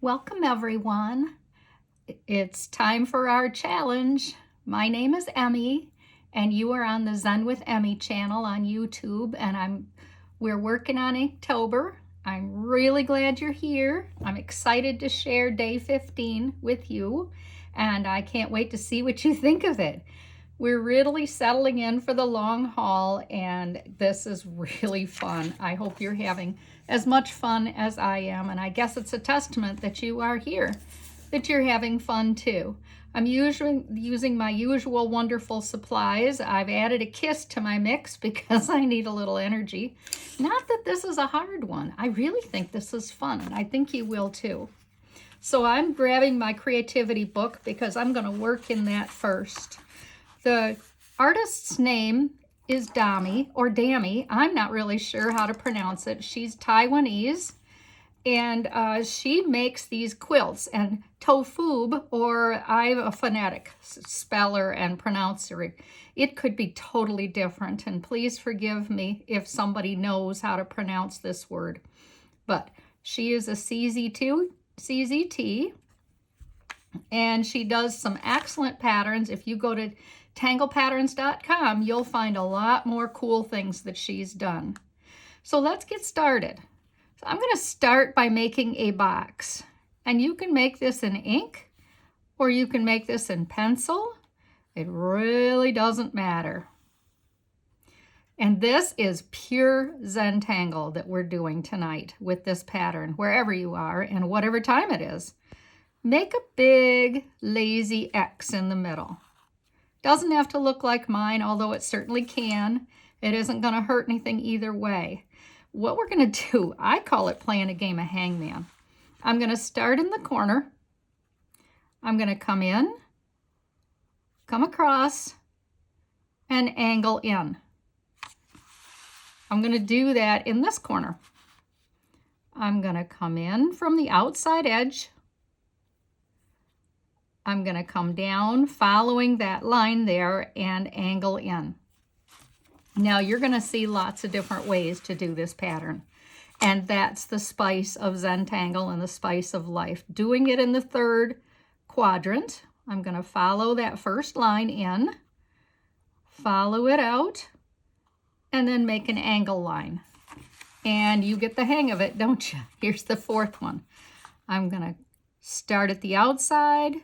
Welcome everyone. It's time for our challenge. My name is Emmy and you are on the Zen with Emmy channel on YouTube, and we're working on Inktober. I'm really glad you're here. I'm excited to share day 15 with you, and I can't wait to see what you think of it. We're really settling in for the long haul, and this is really fun. I hope you're having as much fun as I am, and I guess it's a testament that you are here, that you're having fun too. I'm usually using my usual wonderful supplies. I've added a kiss to my mix because I need a little energy. Not that this is a hard one. I really think this is fun, and I think you will too. So I'm grabbing my creativity book because I'm going to work in that first. The artist's name is Damy, or Damy. I'm not really sure how to pronounce it. She's Taiwanese, and she makes these quilts. And Tofube, or I'm a phonetic speller and pronouncer, it could be totally different. And please forgive me if somebody knows how to pronounce this word. But she is a CZT, and she does some excellent patterns. If you go to tanglepatterns.com, you'll find a lot more cool things that she's done. So let's get started. So I'm going to start by making a box, and you can make this in ink or you can make this in pencil. It really doesn't matter. And this is pure Zentangle that we're doing tonight with this pattern, wherever you are and whatever time it is. Make a big lazy X in the middle. Doesn't have to look like mine, although it certainly can. It isn't going to hurt anything either way. What we're going to do, I call it playing a game of hangman. I'm going to start in the corner. I'm going to come in, come across, and angle in. I'm going to do that in this corner. I'm going to come in from the outside edge. I'm going to come down following that line there and angle in. Now you're going to see lots of different ways to do this pattern. And that's the spice of Zentangle and the spice of life. Doing it in the third quadrant. I'm going to follow that first line in, follow it out, and then make an angle line. And you get the hang of it, don't you? Here's the fourth one. I'm going to start at the outside,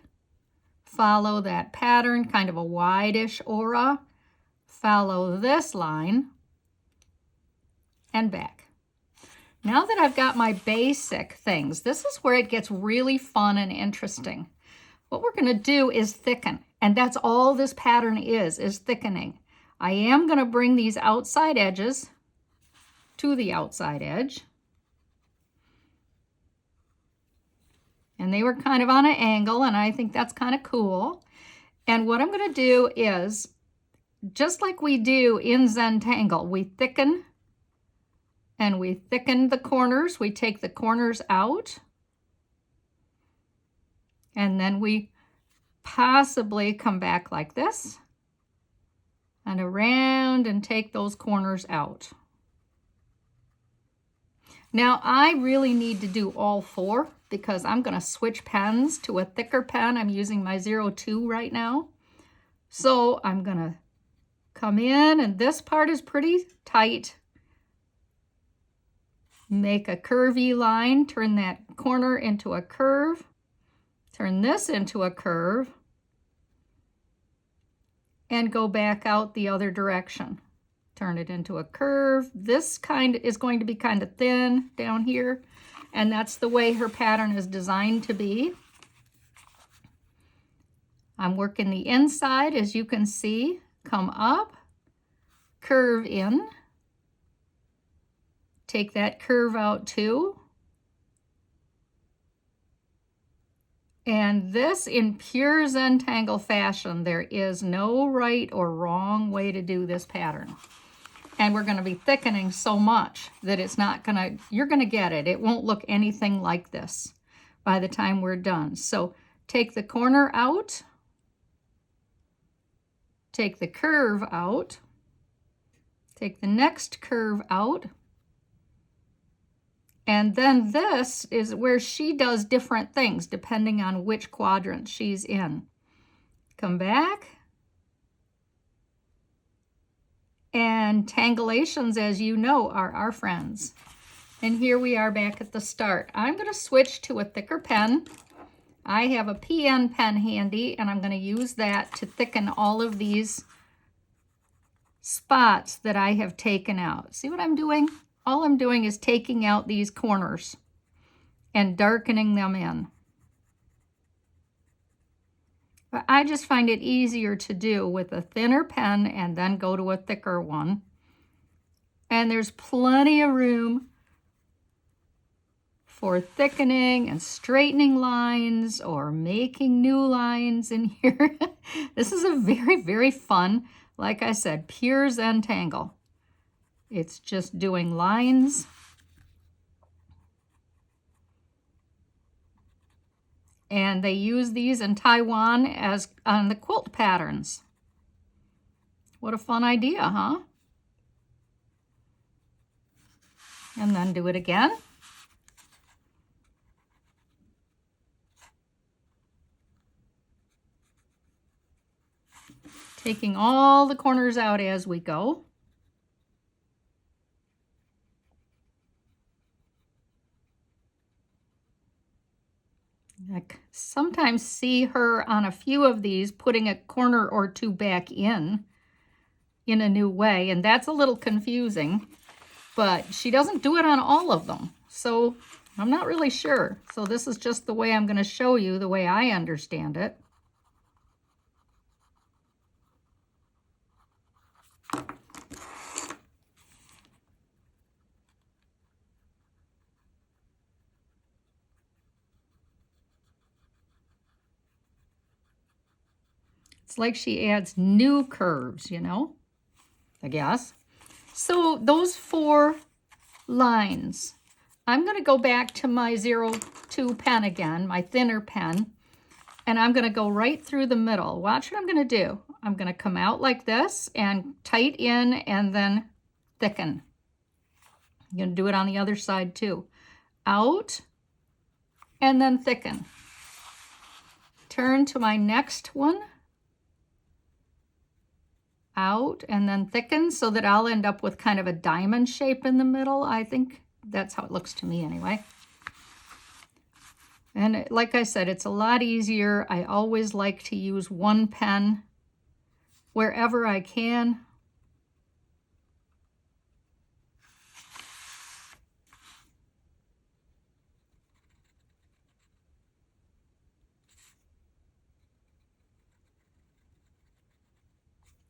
follow that pattern, kind of a wide-ish aura, follow this line, and back. Now that I've got my basic things, this is where it gets really fun and interesting. What we're going to do is thicken, and that's all this pattern is thickening. I am going to bring these outside edges to the outside edge. And they were kind of on an angle, and I think that's kind of cool. And what I'm going to do is, just like we do in Zentangle, we thicken, and we thicken the corners. We take the corners out, and then we possibly come back like this, and around and take those corners out. Now, I really need to do all four because I'm going to switch pens to a thicker pen. I'm using my 02 right now. So I'm going to come in, and this part is pretty tight. Make a curvy line, turn that corner into a curve, turn this into a curve, and go back out the other direction. Turn it into a curve. This kind is going to be kind of thin down here, and that's the way her pattern is designed to be. I'm working the inside, as you can see. Come up, curve in, take that curve out too. And this, in pure Zentangle fashion, there is no right or wrong way to do this pattern. And we're going to be thickening so much that it's not going to, you're going to get it. It won't look anything like this by the time we're done. So take the corner out, take the curve out, take the next curve out, And then this is where she does different things depending on which quadrant she's in. Come back. And tangulations, as you know, are our friends. And here we are back at the start. I'm going to switch to a thicker pen. I have a PN pen handy, and I'm going to use that to thicken all of these spots that I have taken out. See what I'm doing? All I'm doing is taking out these corners and darkening them in. But I just find it easier to do with a thinner pen and then go to a thicker one. And there's plenty of room for thickening and straightening lines or making new lines in here. This is a very, very fun, like I said, pure Zentangle. It's just doing lines. And they use these in Taiwan as on the quilt patterns. What a fun idea, huh? And then do it again. Taking all the corners out as we go. I sometimes see her on a few of these putting a corner or two back in a new way, and that's a little confusing, but she doesn't do it on all of them, so I'm not really sure. So this is just the way I'm going to show you the way I understand it. It's like she adds new curves, you know, I guess. So those 4 lines, I'm going to go back to my 02 pen again, my thinner pen, and I'm going to go right through the middle. Watch what I'm going to do. I'm going to come out like this and tight in and then thicken. I'm going to do it on the other side too. Out and then thicken. Turn to my next one. Out and then thicken so that I'll end up with kind of a diamond shape in the middle. I think that's how it looks to me anyway. And like I said, it's a lot easier. I always like to use one pen wherever I can.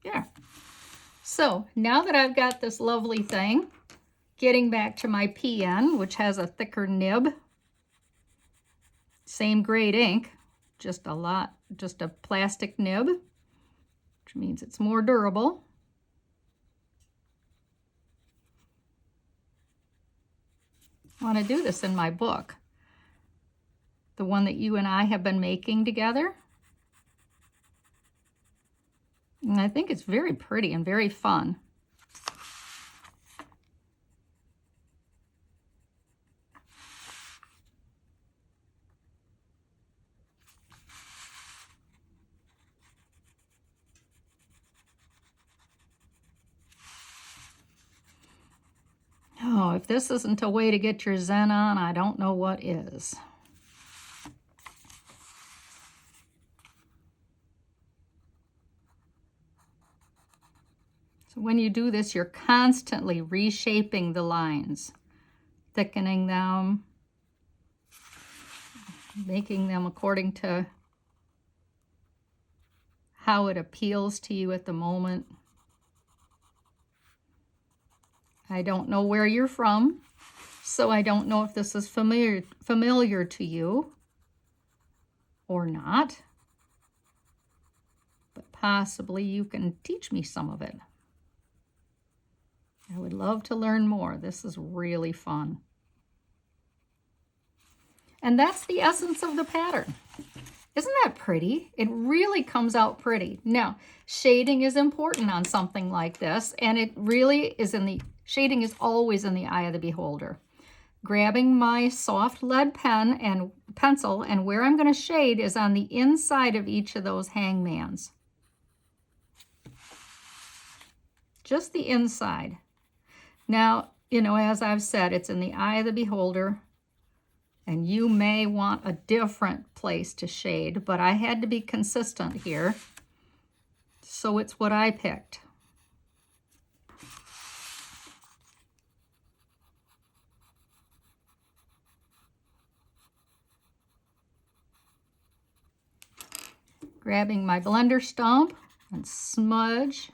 Yeah. So now that I've got this lovely thing, getting back to my PN, which has a thicker nib, same grade ink, just a plastic nib, which means it's more durable. I want to do this in my book, the one that you and I have been making together. And I think it's very pretty and very fun. Oh, if this isn't a way to get your Zen on, I don't know what is. So when you do this, you're constantly reshaping the lines, thickening them, making them according to how it appeals to you at the moment. I don't know where you're from, so I don't know if this is familiar to you or not, but possibly you can teach me some of it. I would love to learn more. This is really fun. And that's the essence of the pattern. Isn't that pretty? It really comes out pretty. Now, shading is important on something like this, and it really is shading is always in the eye of the beholder. grabbing my soft lead pen and pencil, and where I'm going to shade is on the inside of each of those hangmans. Just the inside. Now, you know, as I've said, it's in the eye of the beholder, and you may want a different place to shade, but I had to be consistent here, so it's what I picked. Grabbing my blender stump and smudge.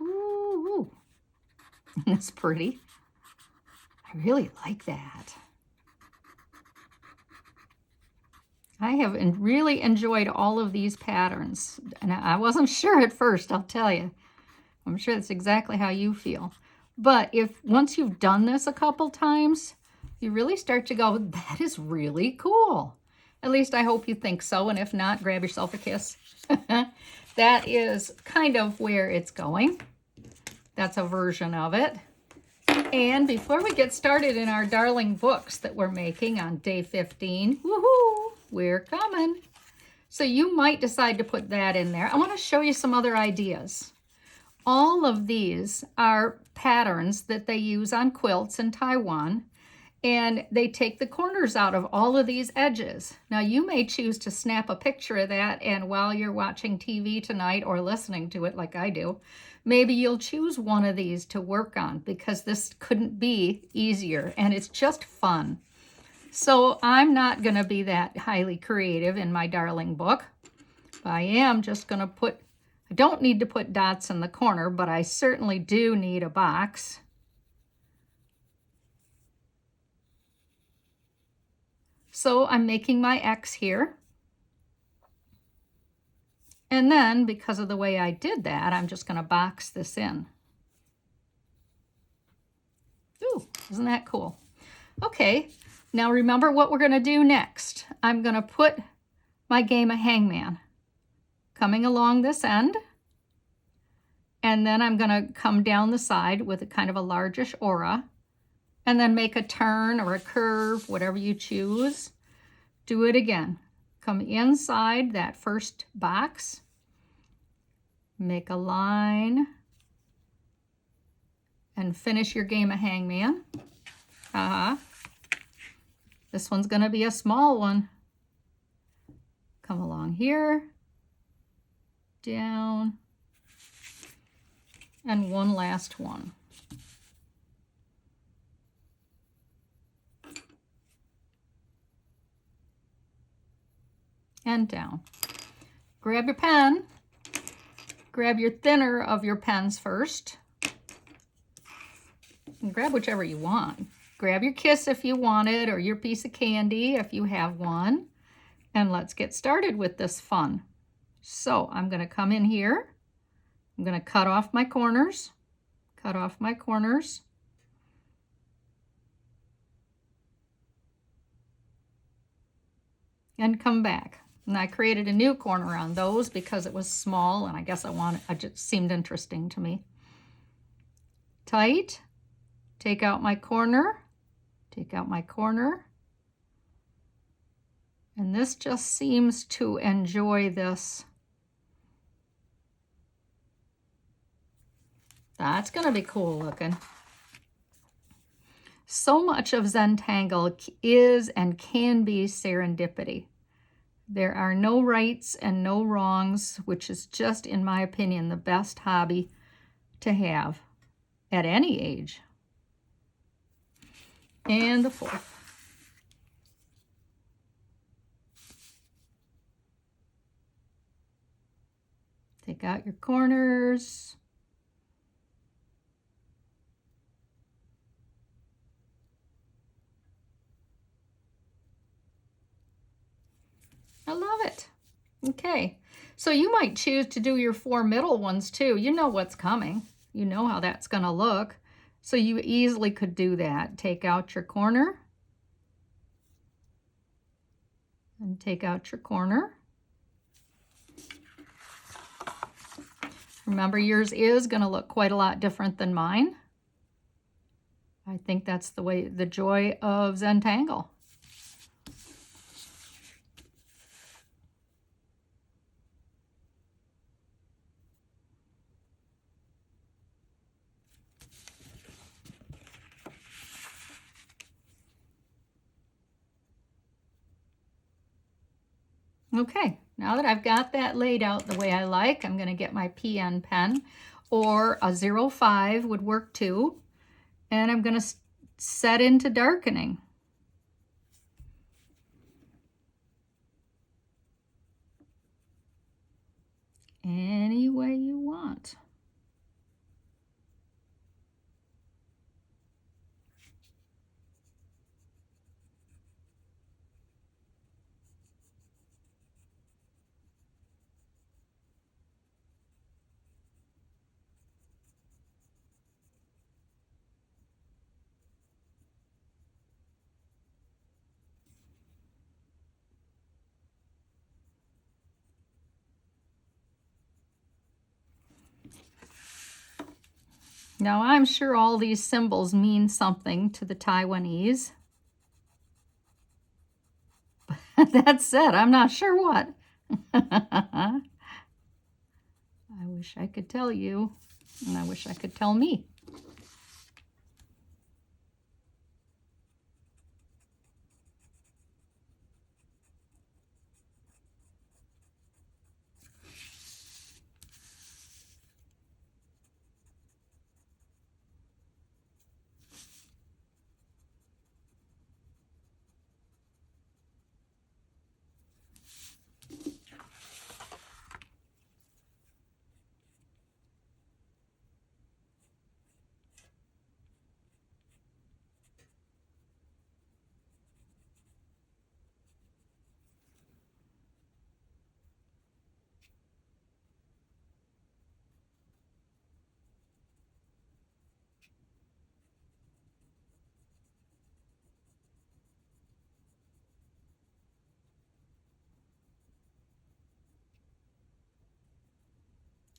Ooh, that's pretty. I really like that. I have really enjoyed all of these patterns, and I wasn't sure at first, I'll tell you. I'm sure that's exactly how you feel. But if once you've done this a couple times, you really start to go, that is really cool. At least I hope you think so, and if not, grab yourself a kiss. That is kind of where it's going. That's a version of it. And before we get started in our darling books that we're making on day 15, woohoo, we're coming. So you might decide to put that in there. I want to show you some other ideas. All of these are patterns that they use on quilts in Taiwan, and they take the corners out of all of these edges. Now you may choose to snap a picture of that, and while you're watching TV tonight or listening to it like I do, maybe you'll choose one of these to work on, because this couldn't be easier, and it's just fun. So I'm not going to be that highly creative in my darling book. I am just going to put, I don't need to put dots in the corner, but I certainly do need a box. So I'm making my X here. And then, because of the way I did that, I'm just going to box this in. Ooh, isn't that cool? Okay, now remember what we're going to do next. I'm going to put my game of hangman coming along this end. And then I'm going to come down the side with a kind of a largish aura. And then make a turn or a curve, whatever you choose. Do it again. Come inside that first box. Make a line. And finish your game of hangman. This one's going to be a small one. Come along here. Down. And one last one. And down. Grab your pen. Grab your thinner of your pens first. And grab whichever you want. Grab your kiss if you want it, or your piece of candy if you have one. And let's get started with this fun. So I'm going to come in here. I'm going to cut off my corners. Cut off my corners. And come back. And I created a new corner on those because it was small, and I guess it just seemed interesting to me. Tight. Take out my corner. Take out my corner. And this just seems to enjoy this. That's going to be cool looking. So much of Zentangle is and can be serendipity. There are no rights and no wrongs, which is just, in my opinion, the best hobby to have at any age. And the fourth. Take out your corners. I love it. Okay, so you might choose to do your 4 middle ones too. You know what's coming. You know how that's going to look. So you easily could do that. Take out your corner. And take out your corner. Remember, yours is going to look quite a lot different than mine. I think that's the joy of Zentangle. Okay, now that I've got that laid out the way I like, I'm going to get my PN pen, or a 05 would work too, and I'm going to set into darkening. Any way you want. Now I'm sure all these symbols mean something to the Taiwanese. That said, I'm not sure what. I wish I could tell you, and I wish I could tell me.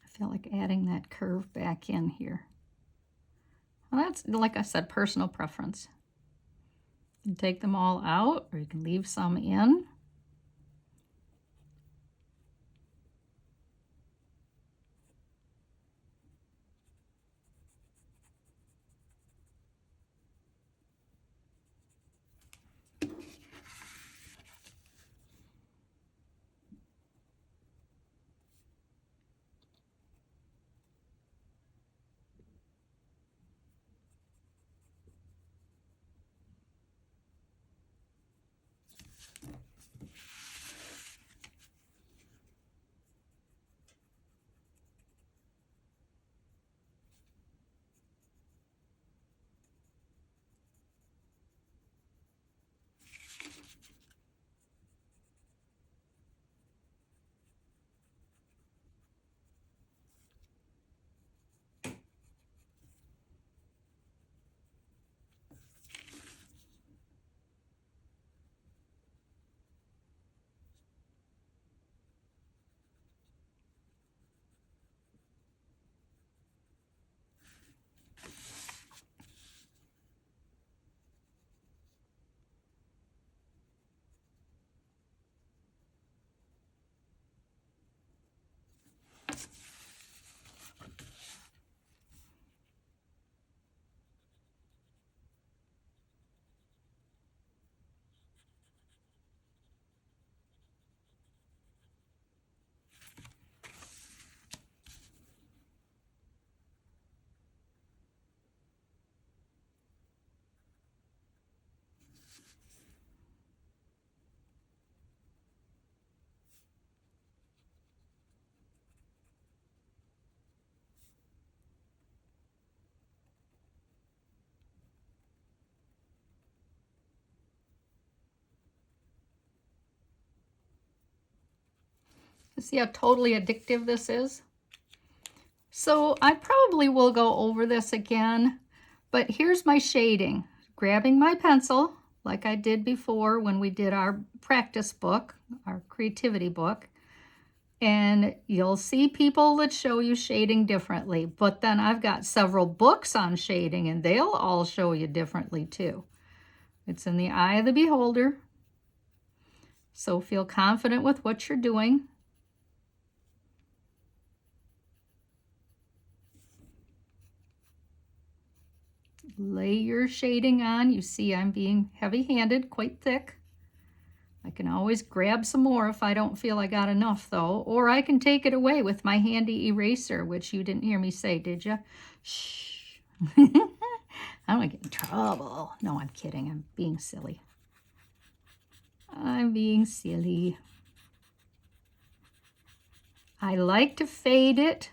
I feel like adding that curve back in here. Well, that's, like I said, personal preference. You can take them all out, or you can leave some in. See how totally addictive this is? So I probably will go over this again, but here's my shading. Grabbing my pencil, like I did before when we did our practice book, our creativity book, And you'll see people that show you shading differently. But then I've got several books on shading, and they'll all show you differently too. It's in the eye of the beholder. So feel confident with what you're doing. Lay your shading on. You see I'm being heavy-handed, quite thick. I can always grab some more if I don't feel I got enough though, or I can take it away with my handy eraser, which you didn't hear me say, did you? Shh. I don't want to get in trouble. No, I'm kidding. I'm being silly. I'm being silly. I like to fade it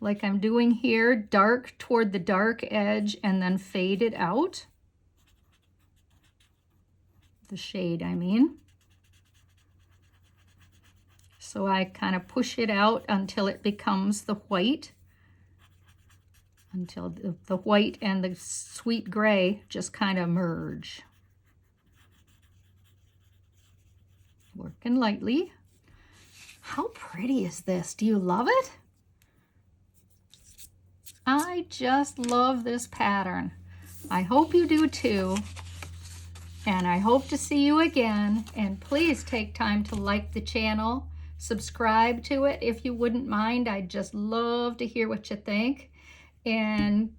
like I'm doing here, dark toward the dark edge and then fade it out. The shade, I mean. So I kind of push it out until it becomes the white, until the white and the sweet gray just kind of merge. Working lightly. How pretty is this? Do you love it? I just love this pattern. I hope you do too. And I hope to see you again. And please take time to like the channel, subscribe to it if you wouldn't mind. I'd just love to hear what you think. And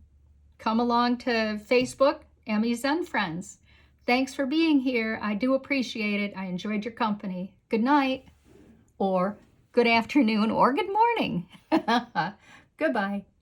come along to Facebook, Emmy Zen Friends. Thanks for being here. I do appreciate it. I enjoyed your company. Good night, or good afternoon, or good morning. Goodbye.